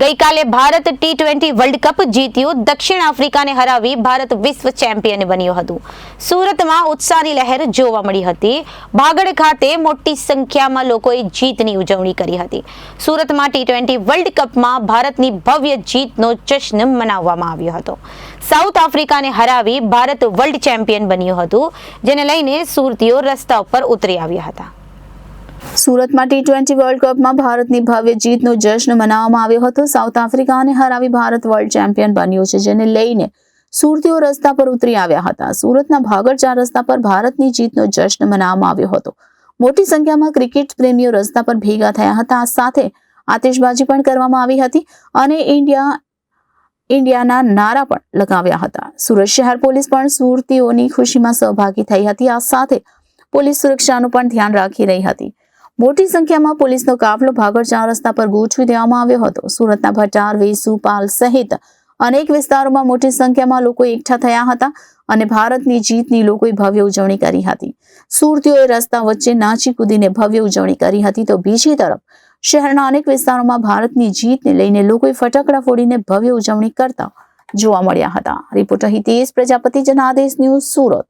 ગઈકાલે Bharat T20 world cup જીત્યું. દક્ષિણ આફ્રિકાને હરાવી ભારત વિશ્વ ચેમ્પિયન બન્યું હતું. સુરતમાં ઉત્સાહની લહેર જોવા મળી હતી. ભાગડ ખાતે મોટી સંખ્યામાં લોકોએ જીતની ઉજવણી કરી હતી. સુરતમાં T20 વર્લ્ડ કપમાં ભારતની ભવ્ય જીતનો જશ્ન મનાવવામાં આવ્યો હતો. સાઉથ આફ્રિકાને હરાવી ભારત વર્લ્ડ ચેમ્પિયન બન્યું હતું, જેને લઈને સુરતીઓ રસ્તા ઉપર ઉતરી આવ્યા હતા. સુરતમાં T20 વર્લ્ડ કપમાં ભારતની ભવ્ય જીતનો જશ્ન મનાવવામાં આવ્યો હતો. સાઉથ આફ્રિકાને હરાવી ભારત વર્લ્ડ ચેમ્પિયન બન્યું છે, જેને લઈને સુરતીઓ રસ્તા પર ઉતરી આવ્યા હતા. સુરતના ભાગડ રસ્તા પર ભારતની જીતનો જશ્ન મનાવવામાં આવ્યો હતો. મોટી સંખ્યામાં ક્રિકેટ પ્રેમીઓ રસ્તા પર ભેગા થયા હતા. આ સાથે આતિશબાજી પણ કરવામાં આવી હતી અને ઇન્ડિયાના નારા પણ લગાવ્યા હતા. સુરત શહેર પોલીસ પણ સુરતીઓની ખુશીમાં સહભાગી થઈ હતી. આ સાથે પોલીસ સુરક્ષાનું પણ ધ્યાન રાખી રહી હતી. મોટી સંખ્યામાં પોલીસનો કાફલો ભાગડ રસ્તા પર ગોઠવી દેવામાં આવ્યો હતો. સુરતના ભટાર, વેસુ, પાલ સહિત અનેક વિસ્તારોમાં મોટી સંખ્યામાં લોકો એકઠા થયા હતા અને ભારતની જીતની લોકોએ ભવ્ય ઉજવણી કરી હતી. સુરતીઓએ રસ્તા વચ્ચે નાચી કૂદીને ભવ્ય ઉજવણી કરી હતી, તો બીજી તરફ શહેરના અનેક વિસ્તારોમાં ભારતની જીતને લઈને લોકોએ ફટાકડા ફોડીને ભવ્ય ઉજવણી કરતા જોવા મળ્યા હતા. Reporter Hitesh Prajapati, Janadesh news, Surat.